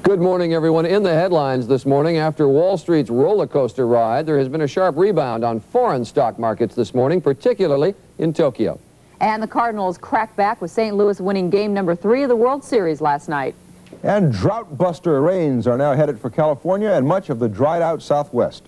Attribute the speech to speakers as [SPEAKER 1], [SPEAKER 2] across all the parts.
[SPEAKER 1] Good morning, everyone. In the headlines this morning, after Wall Street's roller coaster ride, there has been a sharp rebound on foreign stock markets this morning, particularly in Tokyo.
[SPEAKER 2] And the Cardinals cracked back with St. Louis winning game number 3 of the World Series last night.
[SPEAKER 3] And drought-buster rains are now headed for California and much of the dried-out Southwest.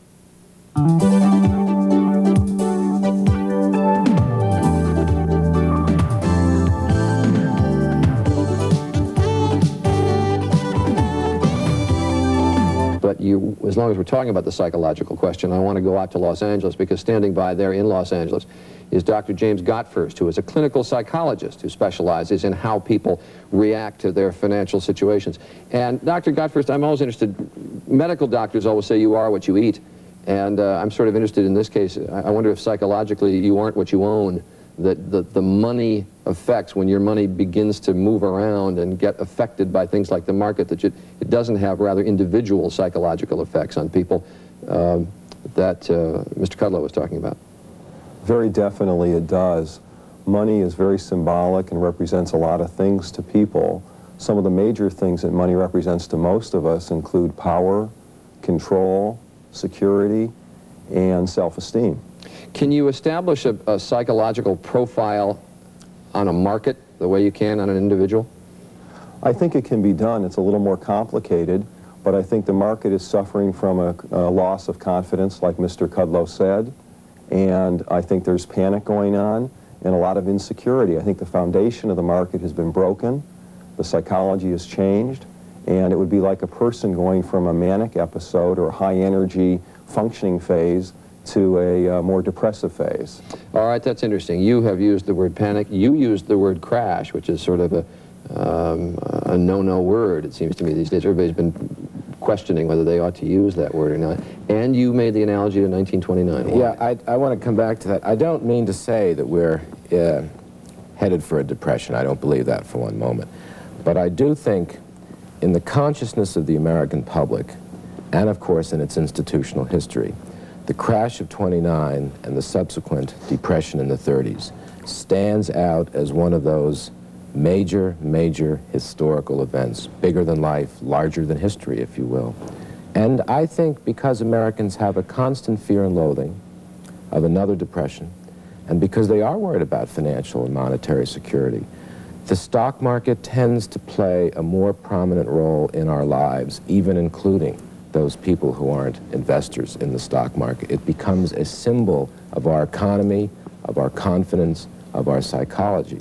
[SPEAKER 1] But as long as we're talking about the psychological question, I want to go out to Los Angeles, because standing by there in Los Angeles is Dr. James Gottfurcht, who is a clinical psychologist who specializes in how people react to their financial situations. And Dr. Gottfurcht, I'm always interested, medical doctors always say you are what you eat, and I'm sort of interested in this case. I wonder if psychologically you aren't what you own, that the money effects, when your money begins to move around and get affected by things like the market, that it doesn't have rather individual psychological effects on people that Mr. Kudlow was talking about.
[SPEAKER 4] Very definitely it does. Money is very symbolic and represents a lot of things to people. Some of the major things that money represents to most of us include power, control, security, and self-esteem.
[SPEAKER 1] Can you establish a psychological profile on a market the way you can on an individual?
[SPEAKER 4] I think it can be done. It's a little more complicated, but I think the market is suffering from a loss of confidence, like Mr. Kudlow said, and I think there's panic going on and a lot of insecurity. I think the foundation of the market has been broken, the psychology has changed, and it would be like a person going from a manic episode or a high-energy functioning phase to a more depressive phase.
[SPEAKER 1] All right, that's interesting. You have used the word panic. You used the word crash, which is sort of a no-no word, it seems to me these days. Everybody's been questioning whether they ought to use that word or not. And you made the analogy to 1929. Why?
[SPEAKER 5] Yeah, I want to come back to that. I don't mean to say that we're headed for a depression. I don't believe that for one moment. But I do think in the consciousness of the American public, and of course in its institutional history, the crash of '29 and the subsequent depression in the '30s stands out as one of those major historical events, bigger than life, larger than history, if you will. And I think because Americans have a constant fear and loathing of another depression, and because they are worried about financial and monetary security, the stock market tends to play a more prominent role in our lives, even including those people who aren't investors in the stock market. It becomes a symbol of our economy, of our confidence, of our psychology.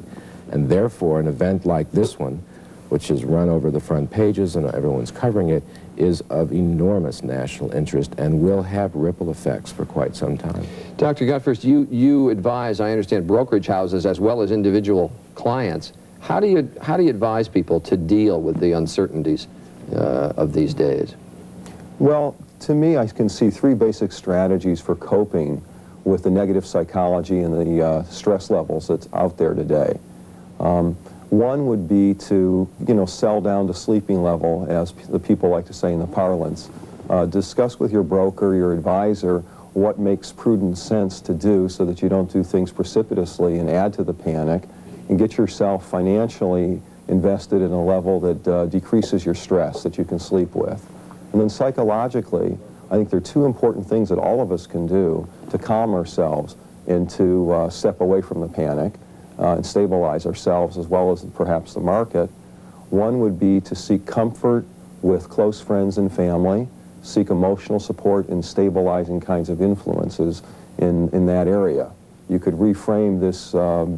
[SPEAKER 5] And therefore, an event like this one, which is run over the front pages and everyone's covering it, is of enormous national interest and will have ripple effects for quite some time.
[SPEAKER 1] Dr. Gottfurcht, you advise, I understand, brokerage houses as well as individual clients. How do you advise people to deal with the uncertainties of these days?
[SPEAKER 4] Well, to me, I can see 3 basic strategies for coping with the negative psychology and the stress levels that's out there today. One would be to, sell down to sleeping level, as the people like to say in the parlance. Discuss with your broker, your advisor, what makes prudent sense to do so that you don't do things precipitously and add to the panic, and get yourself financially invested in a level that decreases your stress, that you can sleep with. And then psychologically, I think there are 2 important things that all of us can do to calm ourselves and to step away from the panic and stabilize ourselves as well as perhaps the market. One would be to seek comfort with close friends and family, seek emotional support in stabilizing kinds of influences in that area. You could reframe this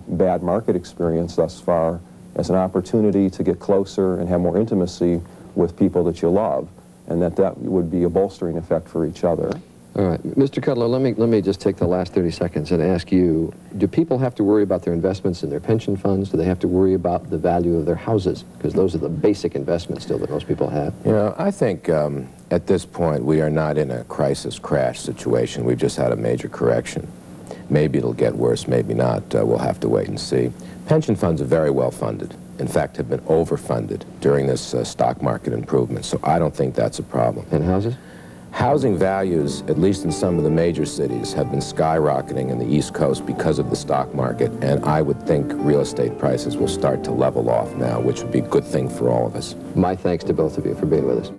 [SPEAKER 4] bad market experience thus far as an opportunity to get closer and have more intimacy with people that you love, and that would be a bolstering effect for each other.
[SPEAKER 1] All right. Mr. Kudlow, let me just take the last 30 seconds and ask you, do people have to worry about their investments in their pension funds? Do they have to worry about the value of their houses? Because those are the basic investments still that most people have.
[SPEAKER 5] I think at this point we are not in a crisis crash situation. We've just had a major correction. Maybe it'll get worse, maybe not. We'll have to wait and see. Pension funds are very well funded. In fact, have been overfunded during this stock market improvement, so I don't think that's a problem.
[SPEAKER 1] And houses?
[SPEAKER 5] Housing values, at least in some of the major cities, have been skyrocketing in the East Coast because of the stock market, and I would think real estate prices will start to level off now, which would be a good thing for all of us.
[SPEAKER 1] My thanks to both of you for being with us.